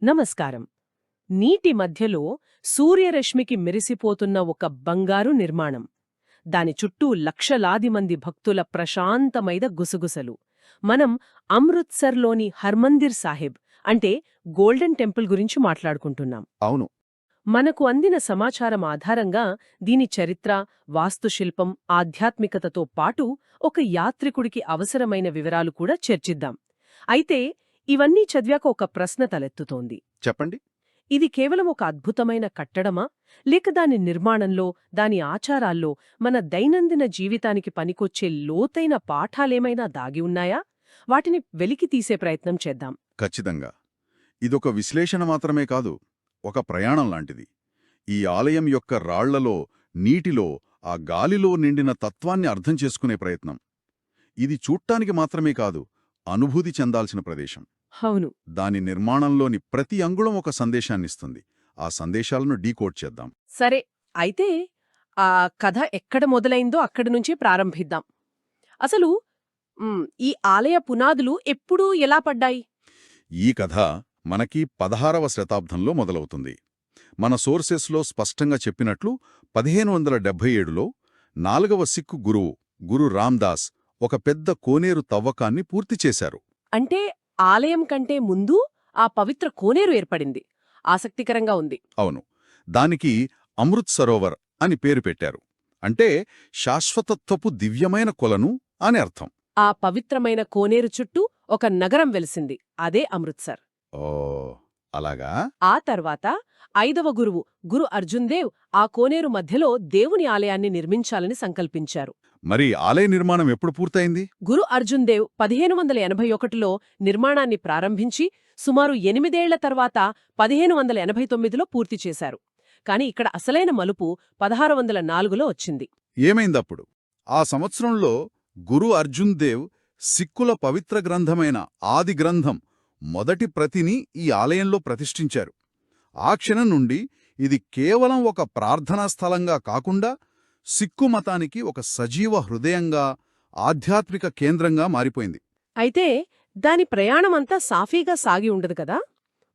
నమస్కారం. నీటి మధ్యలో సూర్యరశ్మికి మెరిసిపోతున్న ఒక బంగారు నిర్మాణం. దాని చుట్టూ లక్షలాది మంది భక్తుల ప్రశాంతమైన గుసగుసలు. మనం అమృత్సర్లోని హర్మందిర్ సాహిబ్ అంటే గోల్డెన్ టెంపుల్ గురించి మాట్లాడుకుంటున్నాం. అవును. మనకు అందిన సమాచారం ఆధారంగా దీని చరిత్ర, వాస్తుశిల్పం, ఆధ్యాత్మికతతో పాటు ఒక యాత్రికుడికి అవసరమైన వివరాలు కూడా చర్చిద్దాం. అయితే ఇవన్నీ చదివాక ఒక ప్రశ్న తలెత్తుతోంది. చెప్పండి. ఇది కేవలం ఒక అద్భుతమైన కట్టడమా, లేక దాని నిర్మాణంలో, దాని ఆచారాల్లో మన దైనందిన జీవితానికి పనికొచ్చే లోతైన పాఠాలేమైనా దాగి ఉన్నాయా? వాటిని వెలికి తీసే ప్రయత్నం చేద్దాం. ఖచ్చితంగా. ఇదొక విశ్లేషణ మాత్రమే కాదు, ఒక ప్రయాణం లాంటిది. ఈ ఆలయం యొక్క రాళ్లలో, నీటిలో, ఆ గాలిలో నిండిన తత్వాన్ని అర్థం చేసుకునే ప్రయత్నం. ఇది చూట్టానికి మాత్రమే కాదు, అనుభూతి చెందాల్సిన ప్రదేశం. అవును. దాని నిర్మాణంలోని ప్రతి అంగుళం ఒక సందేశాన్నిస్తుంది. ఆ సందేశాలను డీకోడ్ చేద్దాం. సరే, అయితే ఆ కథ ఎక్కడ మొదలైందో అక్కడి నుంచి ప్రారంభిద్దాం. అసలు ఈ ఆలయ పునాదులు ఎప్పుడూ ఎలా పడ్డాయి? ఈ కథ మనకి 16వ శతాబ్దంలో మొదలవుతుంది. మన సోర్సెస్లో స్పష్టంగా చెప్పినట్లు 1577లో 4వ సిక్కు గురువు గురు రామ్దాస్ ఒక పెద్ద కోనేరు తవ్వకాన్ని పూర్తి చేశారు. అంటే ఆలయం కంటే ముందు ఆ పవిత్ర కోనేరు ఏర్పడింది. ఆసక్తికరంగా ఉంది. అవును. దానికి అమృత్ సరోవర్ అని పేరు పెట్టారు. అంటే శాశ్వతత్వపు దివ్యమైన కొలను అని అర్థం. ఆ పవిత్రమైన కోనేరు చుట్టూ ఒక నగరం వెలిసింది. అదే అమృత్సర్. ఓ, అలాగా. ఆ తర్వాత 5వ గురువు గురు అర్జున్ దేవ్ ఆ కోనేరు మధ్యలో దేవుని ఆలయాన్ని నిర్మించాలని సంకల్పించారు. మరి ఆలయ నిర్మాణం ఎప్పుడు పూర్తయింది? గురు అర్జున్ దేవ్ 1581లో నిర్మాణాన్ని ప్రారంభించి సుమారు 8 ఏళ్ల తర్వాత 1589లో పూర్తి చేశారు. కాని ఇక్కడ అసలైన మలుపు 1604లో వచ్చింది. ఏమైందప్పుడు? ఆ సంవత్సరంలో గురు అర్జున్ దేవ్ సిక్కుల పవిత్ర గ్రంథమైన ఆది గ్రంథం మొదటి ప్రతిని ఈ ఆలయంలో ప్రతిష్ఠించారు. ఆ క్షణం నుండి ఇది కేవలం ఒక ప్రార్థనా స్థలంగా కాకుండా సిక్కు మతానికి ఒక సజీవ హృదయంగా, ఆధ్యాత్మిక కేంద్రంగా మారిపోయింది. అయితే దాని ప్రయాణమంతా సాఫీగా సాగి ఉండదు కదా,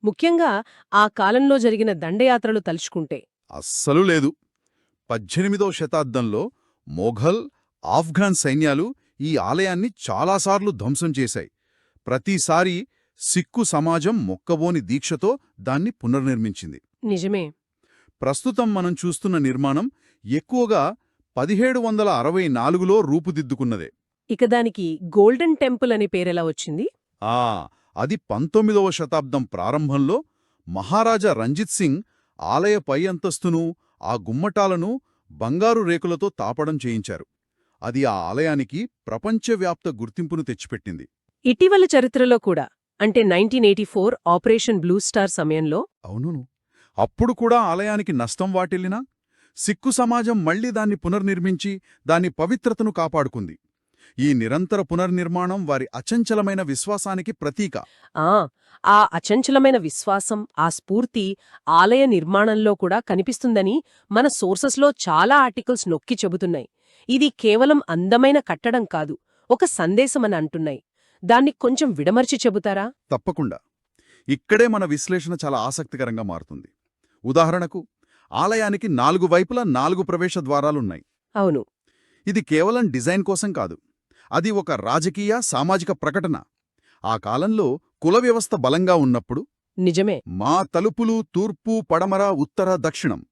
ముఖ్యంగా ఆ కాలంలో జరిగిన దండయాత్రలు తలుచుకుంటే. అస్సలు లేదు. 18వ శతాబ్దంలో మొఘల్, ఆఫ్ఘాన్ సైన్యాలు ఈ ఆలయాన్ని చాలాసార్లు ధ్వంసం చేశాయి. ప్రతిసారీ సిక్కు సమాజం మొక్కబోని దీక్షతో దాన్ని పునర్నిర్మించింది. నిజమే. ప్రస్తుతం మనం చూస్తున్న నిర్మాణం ఎక్కువగా 1764లో రూపుదిద్దుకున్నదే. ఇక దానికి గోల్డెన్ టెంపుల్ అని పేరెలా వచ్చింది? అది 19వ శతాబ్దం ప్రారంభంలో మహారాజా రంజిత్ సింగ్ ఆలయ పై అంతస్తును, ఆ గుమ్మటాలను బంగారు రేకులతో తాపడం చేయించారు. అది ఆ ఆలయానికి ప్రపంచవ్యాప్త గుర్తింపును తెచ్చిపెట్టింది. ఇటీవల చరిత్రలో కూడా, అంటే 1984 ఆపరేషన్ బ్లూ స్టార్ సమయంలో. అవును. అప్పుడు కూడా ఆలయానికి నష్టం వాటిల్లినా సిక్కు సమాజం మళ్లీ దాన్ని పునర్నిర్మించి దాని పవిత్రతను కాపాడుకుంది. ఈ నిరంతర పునర్నిర్మాణం వారి అచంచలమైన విశ్వాసానికి ప్రతీక. ఆ అచంచలమైన విశ్వాసం, ఆ స్ఫూర్తి ఆలయ నిర్మాణంలో కూడా కనిపిస్తుందని మన సోర్సెస్లో చాలా ఆర్టికల్స్ నొక్కి చెబుతున్నాయి. ఇది కేవలం అందమైన కట్టడం కాదు, ఒక సందేశమని అంటున్నాయి. దాన్ని కొంచెం విడమర్చి చెబుతారా? తప్పకుండా. ఇక్కడే మన విశ్లేషణ చాలా ఆసక్తికరంగా మారుతుంది. ఉదాహరణకు, ఆలయానికి 4 వైపులా 4 ప్రవేశ ద్వారాలున్నాయి. అవును. ఇది కేవలం డిజైన్ కోసం కాదు, అది ఒక రాజకీయ, సామాజిక ప్రకటన. ఆ కాలంలో కుల వ్యవస్థ బలంగా ఉన్నప్పుడు నిజమే, మా తలుపులు తూర్పు, పడమర, ఉత్తర, దక్షిణం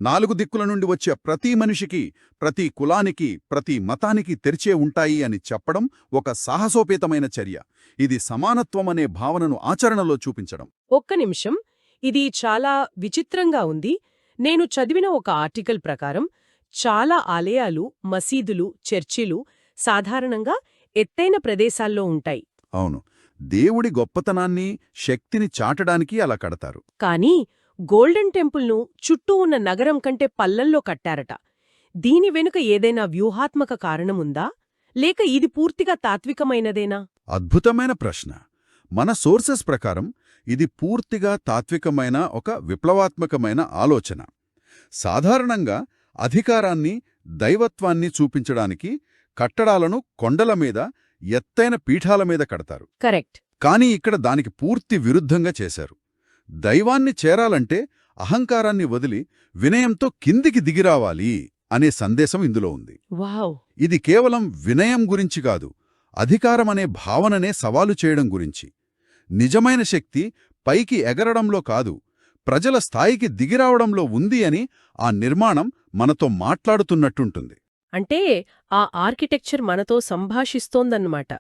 4 దిక్కుల నుండి వచ్చే ప్రతి మనిషికి, ప్రతి కులానికి, ప్రతి మతానికి తెరిచే ఉంటాయి అని చెప్పడం ఒక సాహసోపేతమైన చర్య. ఇది సమానత్వమనే భావనను ఆచరణలో చూపించడం. ఒక్క నిమిషం, ఇది చాలా విచిత్రంగా ఉంది. నేను చదివిన ఒక ఆర్టికల్ ప్రకారం చాలా ఆలయాలు, మసీదులు, చర్చిలు సాధారణంగా ఎత్తైన ప్రదేశాల్లో ఉంటాయి. అవును. దేవుడి గొప్పతనాన్ని, శక్తిని చాటడానికి అలా కడతారు. కానీ గోల్డెన్ టెంపుల్ను చుట్టూ ఉన్న నగరం కంటే పల్లల్లో కట్టారట. దీని వెనుక ఏదైనా వ్యూహాత్మక కారణముందా, లేక ఇది పూర్తిగా తాత్వికమైనదేనా? అద్భుతమైన ప్రశ్న. మన సోర్సెస్ ప్రకారం ఇది పూర్తిగా తాత్వికమైన, ఒక విప్లవాత్మకమైన ఆలోచన. సాధారణంగా అధికారాన్ని, దైవత్వాన్ని చూపించడానికి కట్టడాలను కొండల మీద, ఎత్తైన పీఠాల మీద కడతారు. కరెక్ట్. కానీ ఇక్కడ దానికి పూర్తి విరుద్ధంగా చేశారు. దైవాన్ని చేరాలంటే అహంకారాన్ని వదిలి వినయంతో కిందికి దిగిరావాలి అనే సందేశం ఇందులో ఉంది. వావ్! ఇది కేవలం వినయం గురించి కాదు, అధికారమనే భావననే సవాలు చేయడం గురించి. నిజమైన శక్తి పైకి ఎగరడంలో కాదు, ప్రజల స్థాయికి దిగిరావడంలో ఉంది అని ఆ నిర్మాణం మనతో మాట్లాడుతున్నట్టుంటుంది. అంటే ఆ ఆర్కిటెక్చర్ మనతో సంభాషిస్తోందన్నమాట.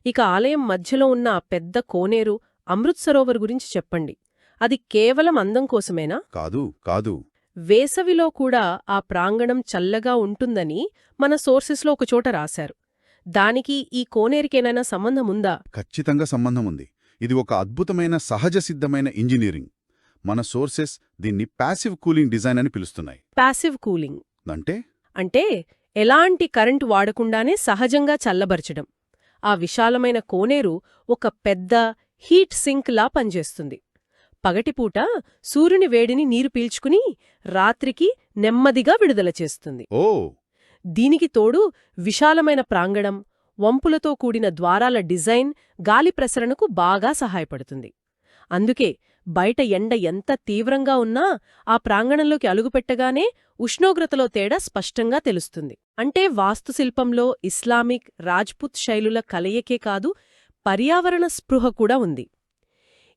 ఇక ఆలయం మధ్యలో ఉన్న ఆ పెద్ద కోనేరు అమృత్ సరోవర్ గురించి చెప్పండి. అది కేవలం అందం కోసమేనా? కాదు కాదు వేసవిలో కూడా ఆ ప్రాంగణం చల్లగా ఉంటుందని మన సోర్సెస్లో ఒకచోట రాశారు. దానికి ఈ కోనేరుకేనైనా సంబంధముందా? ఖచ్చితంగా సంబంధం ఉంది. ఇది ఒక అద్భుతమైన సహజ సిద్ధమైన ఇంజనీరింగ్. మన సోర్సెస్ దీన్ని ప్యాసివ్ కూలింగ్ డిజైన్ అని పిలుస్తున్నాయి. ప్యాసివ్ కూలింగ్ అంటే ఎలాంటి కరెంటు వాడకుండానే సహజంగా చల్లబరచడం. ఆ విశాలమైన కోనేరు ఒక పెద్ద హీట్ సింక్ లా పనిచేస్తుంది. పగటిపూట సూర్యుని వేడిని నీరు పీల్చుకుని రాత్రికి నెమ్మదిగా విడుదల చేస్తుంది. ఓ దీనికి తోడు విశాలమైన ప్రాంగణం, వంపులతో కూడిన ద్వారాల డిజైన్ గాలి ప్రసరణకు బాగా సహాయపడుతుంది. అందుకే బయట ఎండ ఎంత తీవ్రంగా ఉన్నా ఆ ప్రాంగణంలోకి అలుగుపెట్టగానే ఉష్ణోగ్రతలో తేడా స్పష్టంగా తెలుస్తుంది. అంటే వాస్తుశిల్పంలో ఇస్లామిక్, రాజ్పుత్ శైలుల కలయికే కాదు, పర్యావరణ స్పృహ కూడా ఉంది.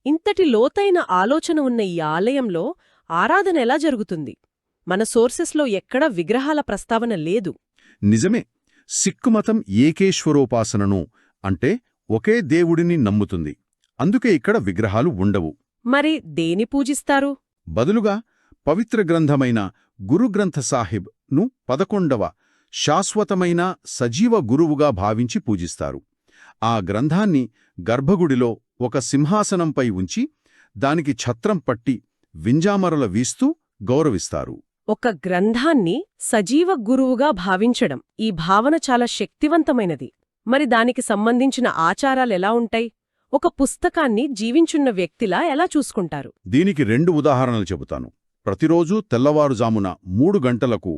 ఇంతటి లోతైన ఆలోచన ఉన్న ఈ ఆలయంలో ఆరాధన ఎలా జరుగుతుంది? మన సోర్సెస్లో ఎక్కడా విగ్రహాల ప్రస్తావన లేదు. నిజమే. సిక్కు మతం ఏకేశ్వరోపాసనను అంటే ఒకే దేవుడిని నమ్ముతుంది. అందుకే ఇక్కడ విగ్రహాలు ఉండవు. మరి దేని పూజిస్తారు? బదులుగా పవిత్ర గ్రంథమైన గురుగ్రంథ సాహిబ్ ను 11వ శాశ్వతమైన సజీవ గురువుగా భావించి పూజిస్తారు. ఆ గ్రంథాన్ని గర్భగుడిలో ఒక సింహాసనంపై ఉంచి దానికి ఛత్రం పట్టి వింజామరల వీస్తూ గౌరవిస్తారు. ఒక గ్రంథాన్ని సజీవ గురువుగా భావించడం, ఈ భావన చాలా శక్తివంతమైనది. మరి దానికి సంబంధించిన ఆచారాలెలా ఉంటాయి? ఒక పుస్తకాన్ని జీవించున్న వ్యక్తిలా ఎలా చూసుకుంటారు? దీనికి 2 ఉదాహరణలు చెబుతాను. ప్రతిరోజూ తెల్లవారుజామున 3 గంటలకు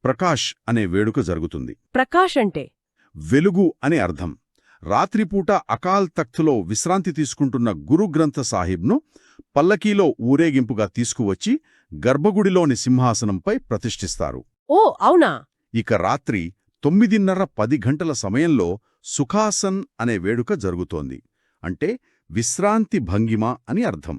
ప్రకాష్ అనే వేడుక జరుగుతుంది. ప్రకాష్ అంటే వెలుగు అనే అర్థం. రాత్రిపూట అకాల్ తఖ్త్లో విశ్రాంతి తీసుకుంటున్న గురుగ్రంథ సాహిబ్ను పల్లకీలో ఊరేగింపుగా తీసుకువచ్చి గర్భగుడిలోని సింహాసనంపై ప్రతిష్ఠిస్తారు. ఓ అవునా? ఇక రాత్రి 9:30-10 గంటల సమయంలో సుఖాసన్ అనే వేడుక జరుగుతోంది. అంటే విశ్రాంతి భంగిమ అని అర్థం.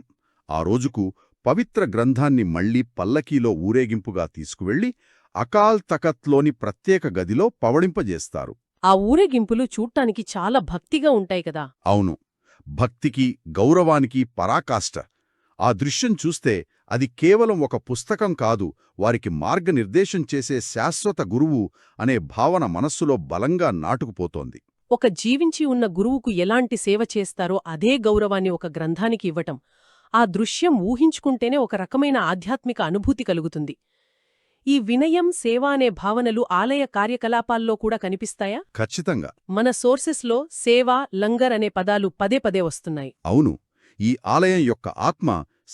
ఆ రోజుకు పవిత్ర గ్రంథాన్ని మళ్లీ పల్లకీలో ఊరేగింపుగా తీసుకువెళ్లి అకాల్ తఖత్లోని ప్రత్యేక గదిలో పవళింపజేస్తారు. ఆ ఊరేగింపులు చూడ్డానికి చాలా భక్తిగా ఉంటాయి కదా? అవును, భక్తికి గౌరవానికి పరాకాష్ట. ఆ దృశ్యం చూస్తే అది కేవలం ఒక పుస్తకం కాదు, వారికి మార్గనిర్దేశం చేసే శాశ్వత గురువు అనే భావన మనస్సులో బలంగా నాటుకుపోతోంది. ఒక జీవించి ఉన్న గురువుకు ఎలాంటి సేవ చేస్తారో అదే గౌరవాన్ని ఒక గ్రంథానికి ఇవ్వటం, ఆ దృశ్యం ఊహించుకుంటేనే ఒక రకమైన ఆధ్యాత్మిక అనుభూతి కలుగుతుంది. ఈ వినయం, సేవ అనే భావనలు ఆలయ కార్యకలాపాల్లో కూడా కనిపిస్తాయా? ఖచ్చితంగా. మన సోర్సెస్లో సేవ, లంగర్ అనే పదాలు పదే పదే వస్తున్నాయి. అవును, ఈ ఆలయం యొక్క ఆత్మ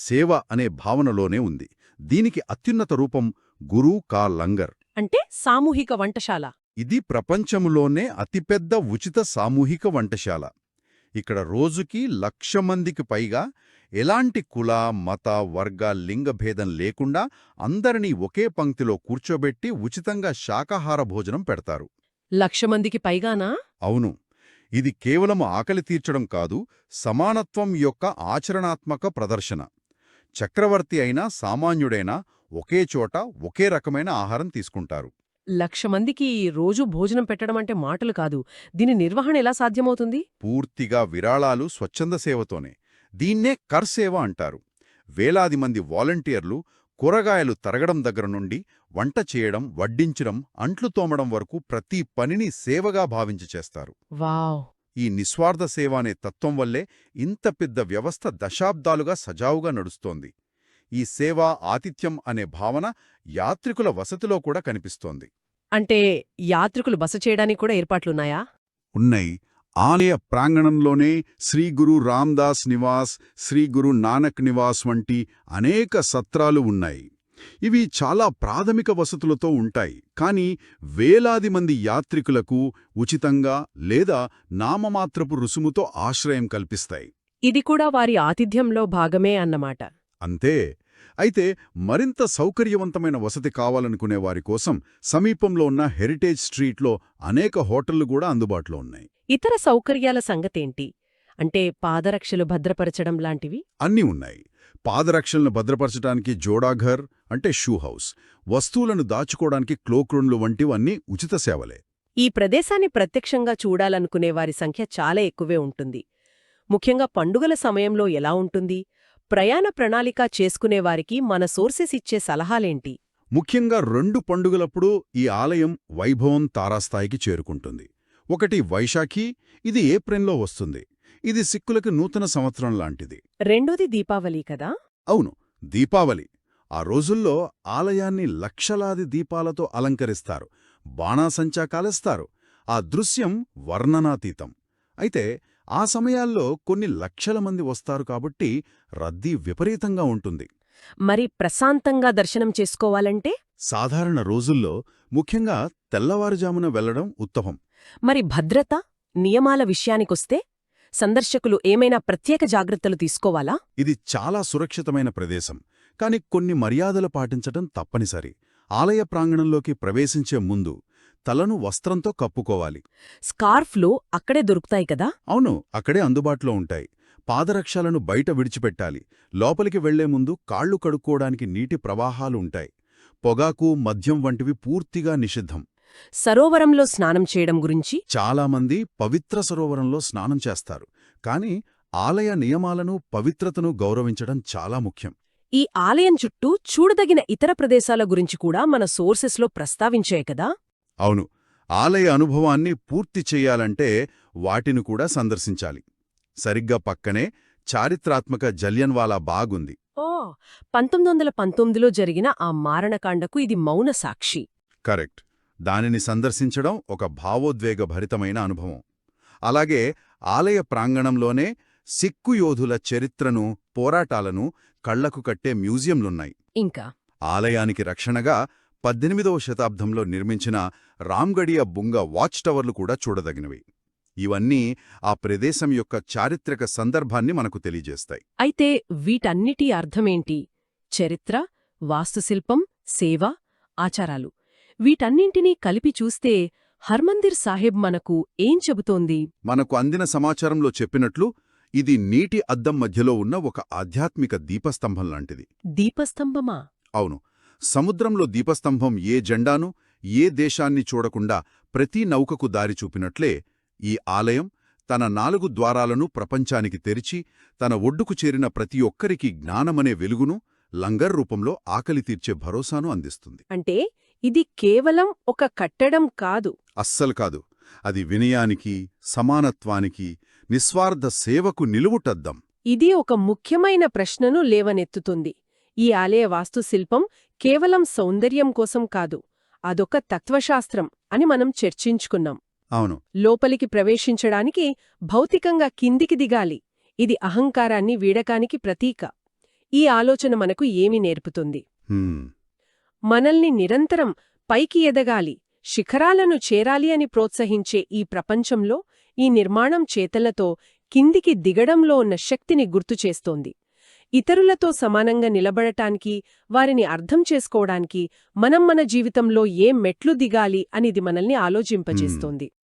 సేవ అనే భావనలోనే ఉంది. దీనికి అత్యున్నత రూపం గురు కా లంగర్. అంటే సామూహిక వంటశాల. ఇది ప్రపంచంలోనే అతిపెద్ద ఉచిత సామూహిక వంటశాల. ఇక్కడ రోజుకి 1,00,000 మందికి పైగా ఎలాంటి కుల, మత, వర్గ, లింగభేదం లేకుండా అందరినీ ఒకే పంక్తిలో కూర్చోబెట్టి ఉచితంగా శాకాహార భోజనం పెడతారు. 1,00,000 మందికి పైగానా? అవును, ఇది కేవలం ఆకలి తీర్చడం కాదు, సమానత్వం యొక్క ఆచరణాత్మక ప్రదర్శన. చక్రవర్తి అయినా సామాన్యుడైనా ఒకే చోట ఒకే రకమైన ఆహారం తీసుకుంటారు. 1,00,000 మందికి రోజూ భోజనం పెట్టడం అంటే మాటలు కాదు. దీని నిర్వహణ ఎలా సాధ్యమవుతుంది? పూర్తిగా విరాళాలు, స్వచ్ఛంద సేవతోనే. దీన్నే కర్సేవ అంటారు. వేలాది మంది వాలంటీర్లు కూరగాయలు తరగడం దగ్గర నుండి వంట చేయడం, వడ్డించడం, అంట్లు తోమడం వరకు ప్రతి పనిని సేవగా భావించి చేస్తారు. వావ్! ఈ నిస్వార్థ సేవ అనే తత్వం వల్లే ఇంత పెద్ద వ్యవస్థ దశాబ్దాలుగా సజావుగా నడుస్తోంది. ఈ సేవ, ఆతిథ్యం అనే భావన యాత్రికుల వసతిలో కూడా కనిపిస్తోంది. అంటే యాత్రికులు బస చేయడానికి కూడా ఏర్పాట్లున్నాయా? ఉన్నాయి. ఆలయ ప్రాంగణంలోనే శ్రీ గురు రామ్దాస్ నివాస్, శ్రీ గురు నానక్ నివాస్ వంటి అనేక సత్రాలు ఉన్నాయి. ఇవి చాలా ప్రాథమిక వసతులతో ఉంటాయి, కానీ వేలాది మంది యాత్రికులకు ఉచితంగా లేదా నామమాత్రపు రుసుముతో ఆశ్రయం కల్పిస్తాయి. ఇది కూడా వారి ఆతిథ్యంలో భాగమే అన్నమాట. అంతే. అయితే మరింత సౌకర్యవంతమైన వసతి కావాలనుకునే వారి కోసం సమీపంలో ఉన్న హెరిటేజ్ స్ట్రీట్లో అనేక హోటళ్లు కూడా అందుబాటులో ఉన్నాయి. ఇతర సౌకర్యాల సంగతేంటి? అంటే పాదరక్షలు భద్రపరచడం లాంటివి? అన్నీ ఉన్నాయి. పాదరక్షలను భద్రపరచడానికి జోడాఘర్ అంటే షూ హౌస్, వస్తువులను దాచుకోవడానికి క్లోక్రూమ్లు వంటివన్నీ ఉచిత సేవలే. ఈ ప్రదేశాన్ని ప్రత్యక్షంగా చూడాలనుకునే వారి సంఖ్య చాలా ఎక్కువే ఉంటుంది. ముఖ్యంగా పండుగల సమయంలో ఎలా ఉంటుంది? ప్రయాణ ప్రణాళిక చేసుకునేవారికి మన సోర్సెస్ ఇచ్చే సలహాలేంటి? ముఖ్యంగా 2 పండుగలప్పుడు ఈ ఆలయం వైభవం తారాస్థాయికి చేరుకుంటుంది. ఒకటి వైశాఖి, ఇది ఏప్రిల్లో వస్తుంది. ఇది సిక్కులకు నూతన సంవత్సరం లాంటిది. రెండోది దీపావళి కదా? అవును, దీపావళి. ఆ రోజుల్లో ఆలయాన్ని లక్షలాది దీపాలతో అలంకరిస్తారు, బాణాసంచా కాలేస్తారు. ఆ దృశ్యం వర్ణనాతీతం. అయితే ఆ సమయాల్లో కొన్ని లక్షల మంది వస్తారు కాబట్టి రద్దీ విపరీతంగా ఉంటుంది. మరి ప్రశాంతంగా దర్శనం చేసుకోవాలంటే? సాధారణ రోజుల్లో ముఖ్యంగా తెల్లవారుజామున వెళ్లడం ఉత్తమం. మరి భద్రత, నియమాల విషయానికొస్తే సందర్శకులు ఏమైనా ప్రత్యేక జాగ్రత్తలు తీసుకోవాలా? ఇది చాలా సురక్షితమైన ప్రదేశం, కాని కొన్ని మర్యాదలు పాటించటం తప్పనిసరి. ఆలయ ప్రాంగణంలోకి ప్రవేశించే ముందు తలను వస్త్రంతో కప్పుకోవాలి. స్కార్ఫ్లు అక్కడే దొరుకుతాయి కదా? అవును, అక్కడే అందుబాటులో ఉంటాయి. పాదరక్షలను బయట విడిచిపెట్టాలి. లోపలికి వెళ్లే ముందు కాళ్లు కడుక్కోవడానికి నీటి ప్రవాహాలు ఉంటాయి. పొగాకు, మద్యం వంటివి పూర్తిగా నిషిద్ధం. సరోవరంలో స్నానం చేయడం గురించి? చాలామంది పవిత్ర సరోవరంలో స్నానం చేస్తారు, కాని ఆలయ నియమాలను, పవిత్రతను గౌరవించడం చాలా ముఖ్యం. ఈ ఆలయం చుట్టూ చూడదగిన ఇతర ప్రదేశాల గురించి కూడా మన సోర్సెస్లో ప్రస్తావించాయి కదా? అవును, ఆలయ అనుభవాన్ని పూర్తి చెయ్యాలంటే వాటిని కూడా సందర్శించాలి. సరిగ్గా పక్కనే చారిత్రాత్మక జలియన్వాలా బాగ్ ఉంది. ఓ, 1919లో జరిగిన ఆ మారణకాండకు ఇది మౌన సాక్షి. కరెక్ట్. దానిని సందర్శించడం ఒక భావోద్వేగభరితమైన అనుభవం. అలాగే ఆలయ ప్రాంగణంలోనే సిక్కు యోధుల చరిత్రను, పోరాటాలను కళ్లకు కట్టే మ్యూజియంలున్నాయి. ఇంకా ఆలయానికి రక్షణగా 18వ శతాబ్దంలో నిర్మించిన రామ్గడియ బుంగ వాచ్ టవర్లు కూడా చూడదగినవి. ఇవన్నీ ఆ ప్రదేశం యొక్క చారిత్రక సందర్భాన్ని మనకు తెలియజేస్తాయి. అయితే వీటన్నిటి అర్థమేంటి? చరిత్ర, వాస్తుశిల్పం, సేవ, ఆచారాలు వీటన్నింటినీ కలిపి చూస్తే హర్మందిర్ సాహిబ్ మనకు ఏం చెబుతోంది? మనకు అందిన సమాచారంలో చెప్పినట్లు ఇది నీటి అద్దం మధ్యలో ఉన్న ఒక ఆధ్యాత్మిక దీపస్తంభం లాంటిది. దీపస్తంభమా? అవును, సముద్రంలో దీపస్తంభం ఏ జెండాను, ఏ దేశాన్ని చూడకుండా ప్రతి నౌకకు దారి చూపినట్లే ఈ ఆలయం తన 4 ద్వారాలను ప్రపంచానికి తెరిచి తన ఒడ్డుకు చేరిన ప్రతి ఒక్కరికి జ్ఞానమనే వెలుగును, లంగర్ రూపంలో ఆకలి తీర్చే భరోసాను అందిస్తుంది. అంటే ఇది కేవలం ఒక కట్టడం కాదు. అస్సలు కాదు. అది వినయానికి, సమానత్వానికి, నిస్వార్థ సేవకు నిలువుటద్దం. ఇది ఒక ముఖ్యమైన ప్రశ్నను లేవనెత్తుతుంది. ఈ ఆలయ వాస్తుశిల్పం కేవలం సౌందర్యం కోసం కాదు, అదొక తత్వశాస్త్రం అని మనం చర్చించుకున్నాం. అవును, లోపలికి ప్రవేశించడానికి భౌతికంగా కిందికి దిగాలి. ఇది అహంకారాన్ని వీడకానికి ప్రతీక. ఈ ఆలోచన మనకు ఏమి నేర్పుతుంది? మనల్ని నిరంతరం పైకి ఎదగాలి, శిఖరాలను చేరాలి అని ప్రోత్సహించే ఈ ప్రపంచంలో ఈ నిర్మాణం చేతలతో కిందికి దిగడంలో ఉన్న శక్తిని గుర్తుచేస్తోంది. ఇతరులతో సమానంగా నిలబడటానికి, వారిని అర్థం చేసుకోవడానికి మనం మన జీవితంలో ఏ మెట్లు దిగాలి అనిది మనల్ని ఆలోచింపజేస్తోంది.